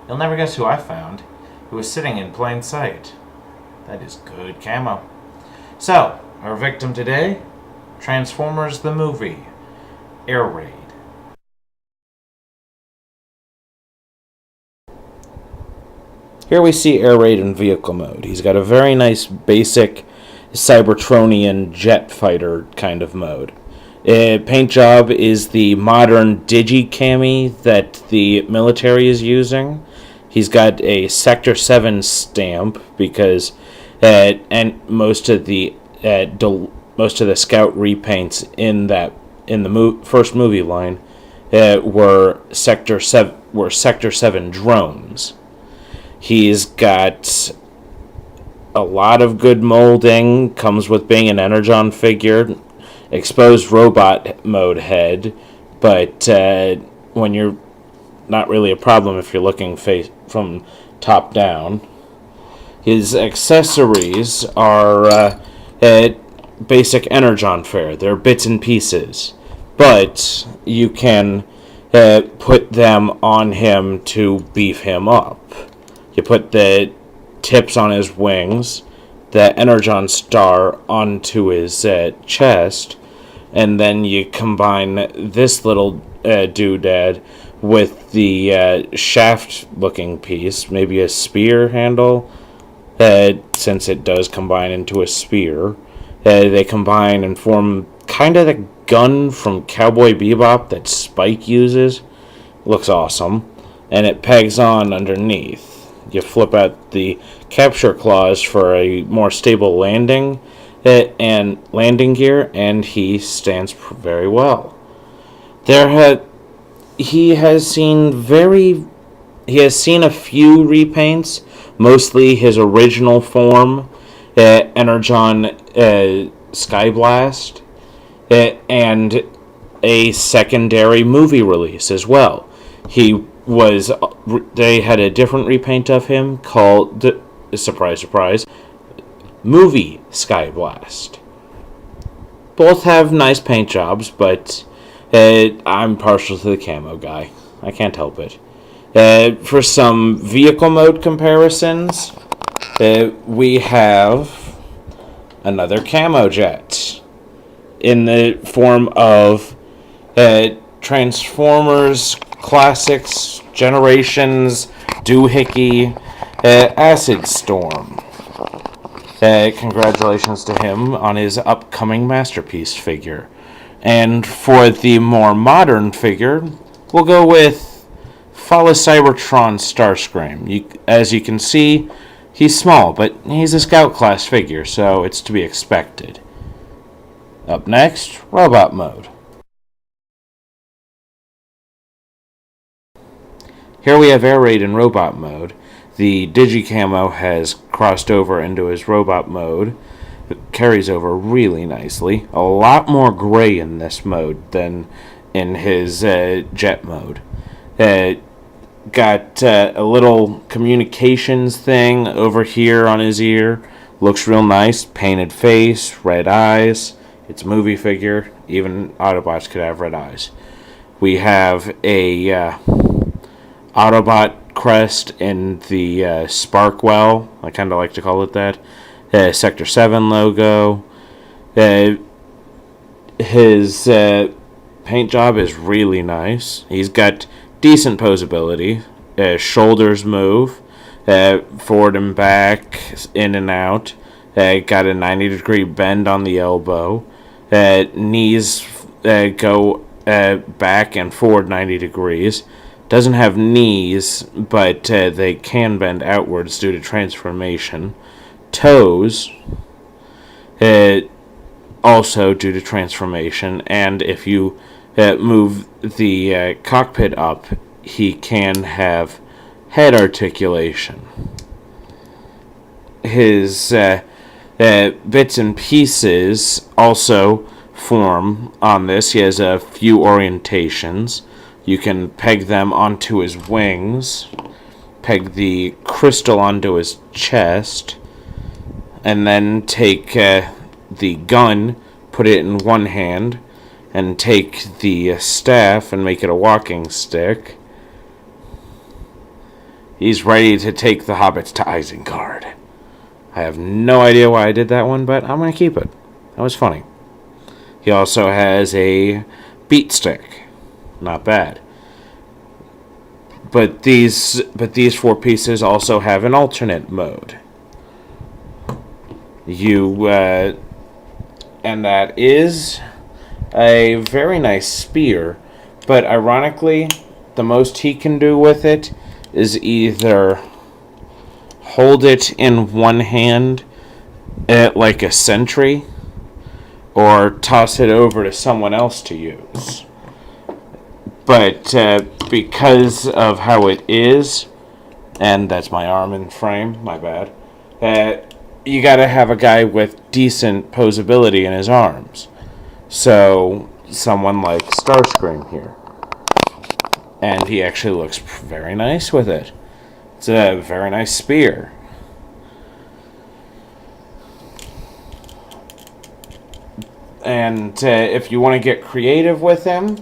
You'll never guess who I found. It was sitting in plain sight. That is good camo. So, our victim today, Transformers the movie, Air Raid. Here we see Air Raid in vehicle mode. He's got a very nice basic Cybertronian jet fighter kind of mode. Paint job is the modern digi-cami that the military is using. He's got a Sector 7 stamp because and most of the scout repaints in the first movie line were Sector 7 drones. He's got a lot of good molding, comes with being an Energon figure, exposed robot mode head, but when you're not really a problem if you're looking from top down. His accessories are basic Energon fare. They're bits and pieces, but you can put them on him to beef him up. You put the tips on his wings, the Energon star onto his chest, and then you combine this little doodad with the shaft-looking piece, maybe a spear handle, since it does combine into a spear. They combine and form kind of the gun from Cowboy Bebop that Spike uses. Looks awesome. And it pegs on underneath. You flip out the capture claws for a more stable landing and landing gear, and he stands very well. He has seen a few repaints, mostly his original form, Energon Skyblast, and a secondary movie release as well. They had a different repaint of him called, surprise, surprise, Movie Skyblast. Both have nice paint jobs, but I'm partial to the camo guy. I can't help it. For some vehicle mode comparisons, we have another camo jet in the form of Transformers Classics Generations Doohickey Acid Storm. Congratulations to him on his upcoming masterpiece figure. And for the more modern figure, we'll go with Follow Cybertron Starscream. As you can see, he's small, but he's a Scout class figure, so it's to be expected. Up next, Robot Mode. Here we have Air Raid in Robot Mode. The Digicamo has crossed over into his Robot Mode. It carries over really nicely. A lot more gray in this mode than in his Jet Mode. Got a little communications thing over here on his ear. Looks real nice. Painted face, red eyes. It's a movie figure. Even Autobots could have red eyes. We have a Autobot crest in the Sparkwell. I kind of like to call it that. Sector 7 logo. His paint job is really nice. He's got decent posability. Shoulders move. Forward and back, in and out. Got a 90-degree bend on the elbow. Knees go back and forward 90 degrees. Doesn't have knees, but they can bend outwards due to transformation. Toes, also due to transformation. And if you move the cockpit up, he can have head articulation. His bits and pieces also form on this. He has a few orientations. You can peg them onto his wings, peg the crystal onto his chest, and then take the gun, put it in one hand, and take the staff and make it a walking stick. He's ready to take the hobbits to Isengard. I have no idea why I did that one, but I'm going to keep it. That was funny. He also has a beat stick. Not bad. But these 4 pieces also have an alternate mode. And that is a very nice spear, but ironically, the most he can do with it is either hold it in one hand like a sentry, or toss it over to someone else to use. But because of how it is, and that's my arm and frame, my bad, you gotta have a guy with decent posability in his arms. So, someone like Starscream here. And he actually looks very nice with it. It's a very nice spear. And if you want to get creative with him,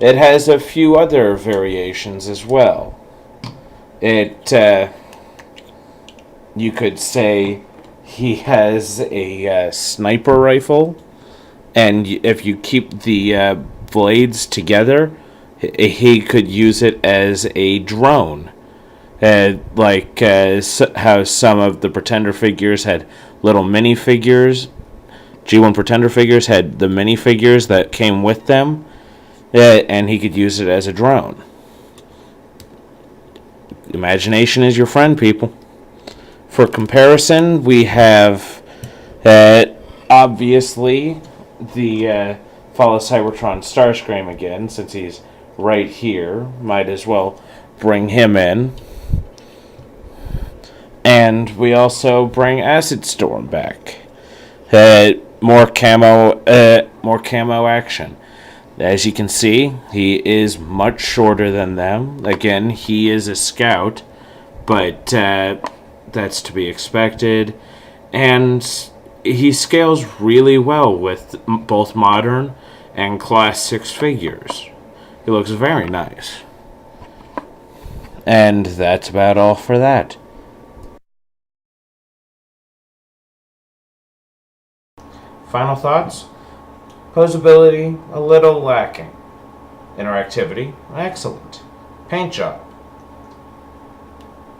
it has a few other variations as well. You could say he has a sniper rifle, and if you keep the blades together, he could use it as a drone. Like how some of the Pretender figures had little minifigures. G1 Pretender figures had the minifigures that came with them, and he could use it as a drone. Imagination is your friend, people. For comparison, we have obviously the Fall of Cybertron Starscream again, since he's right here. Might as well bring him in. And we also bring Acid Storm back. More camo action. As you can see, he is much shorter than them. Again, he is a scout, but that's to be expected. And he scales really well with both modern and Class 6 figures. He looks very nice. And that's about all for that. Final thoughts? Posability, a little lacking. Interactivity, excellent. Paint job.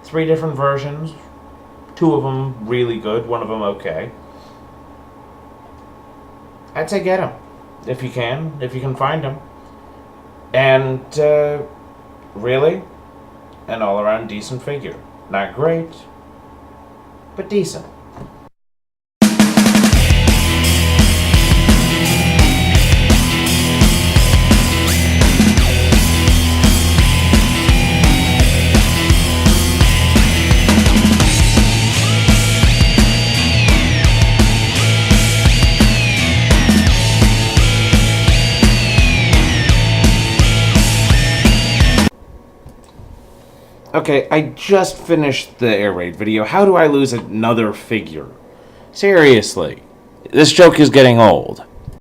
3 different versions. 2 of them really good, 1 of them okay. I'd say get them. If you can find them. And, really, an all-around decent figure. Not great, but decent. Okay, I just finished the air raid video. How do I lose another figure? Seriously. This joke is getting old.